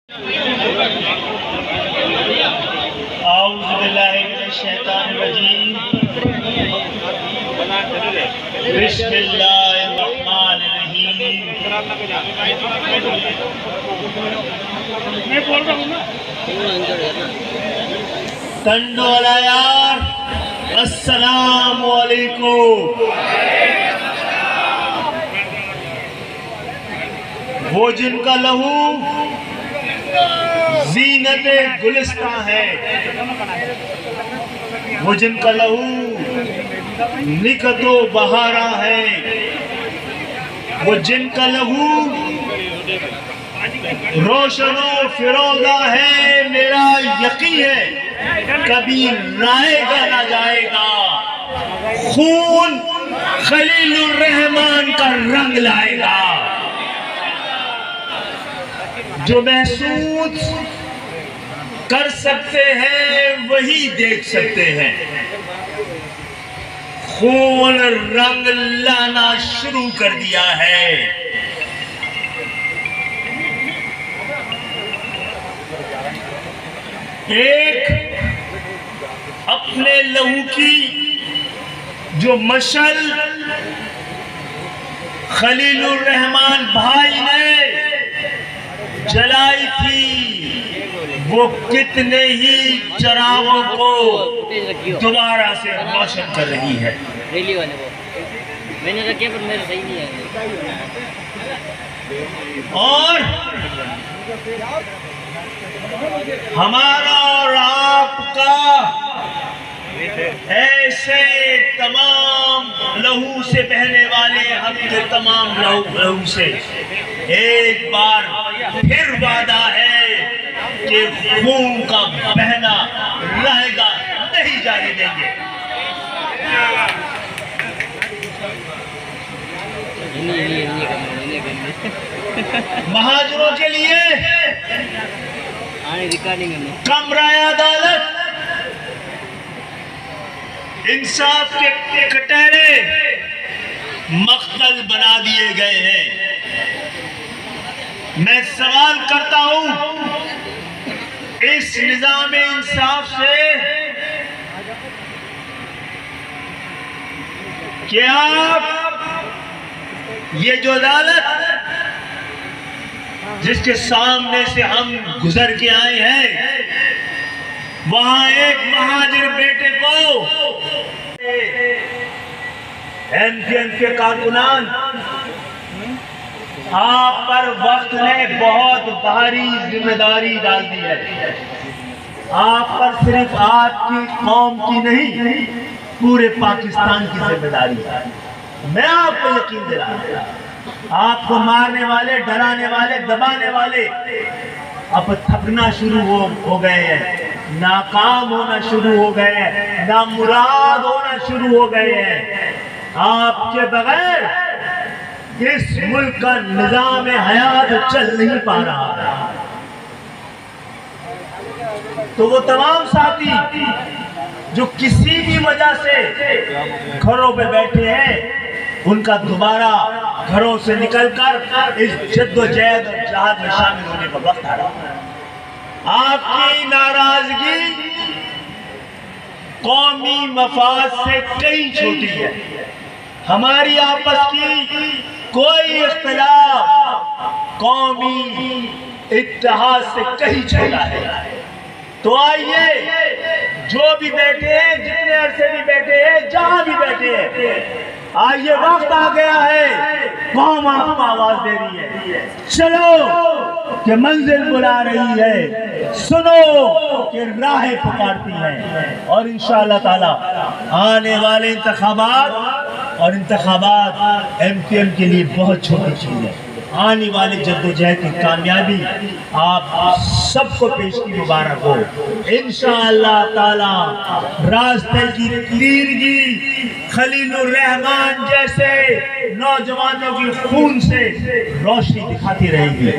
मैं बोल रहा हूँ ना तंडो वाला यार, अस्सलाम वालेकुम। वो जिनका लहू जीनत गुलिस्तां है, वो जिनका लहू निकतो बहारा है, वो जिनका लहू रोशनो फिरोजा है, मेरा यकीन है कभी लाएगा ना जाएगा। खून खलीलुर रहमान का रंग लाएगा। जो महसूस कर सकते हैं वही देख सकते हैं। खून रंग लाना शुरू कर दिया है। एक अपने लहू की जो मशल खलीलुर रहमान भाई ने जलाई थी, वो कितने ही चरागों को दोबारा से रोशन कर रही है। रैली वाले वो मैंने रखे पर मेरे सही नहीं है। और हमारा और आपका ऐसे तमाम लहू से बहने वाले हम के तमाम लहू से एक बार फिर वादा है कि खून का बहना रहेगा, नहीं जाने देंगे। महाजरों के लिए कमराए अदालत इंसाफ के कटहरे मख्तल बना दिए गए हैं। मैं सवाल करता हूं इस निजाम इंसाफ से कि आप ये जो अदालत जिसके सामने से हम गुजर के आए हैं, वहां एक महाजिर बेटे को एमपीएम के कारकुनान आप पर वक्त ने बहुत भारी जिम्मेदारी डाल दी है। आप पर सिर्फ आपकी कौम की नहीं, पूरे पाकिस्तान की जिम्मेदारी है। मैं आपको यकीन दिला रहा हूं, आपको मारने वाले, डराने वाले, दबाने वाले अब थकना शुरू हो गए हैं, नाकाम होना शुरू हो गए हैं, नामुराद होना शुरू हो गए हैं। आपके बगैर इस मुल्क का निजाम हयात चल नहीं पा रहा। तो वो तमाम साथी जो किसी भी वजह से घरों पे बैठे हैं, उनका दोबारा घरों से निकलकर इस जद्दोजहद और जहाद में शामिल होने का वक्त आ रहा है। आपकी नाराजगी कौमी मफाद से कई छोटी है। हमारी आपस की कोई इख्तिलाफ कौमी इत्तेहाद से कहीं छोटा है। तो आइए, जो भी बैठे हैं, जितने अरसे भी बैठे हैं, जहां भी बैठे हैं, आइए, वक्त आ गया है, कौम आपको आवाज दे रही है। चलो कि मंजिल बुला रही है, सुनो कि राहें पुकारती हैं। और इंशाअल्लाह ताला आने वाले इंतखाबात और इंतखाबात एमपीएम के लिए बहुत छोटी चीज है। आने वाले जद्दोजहद की कामयाबी आप सबको पेश की मुबारक हो। इंशाअल्लाह ताला रास्ते की तीरगी खलीलुर रहमान जैसे नौजवानों की खून से रोशनी दिखाती रहेगी।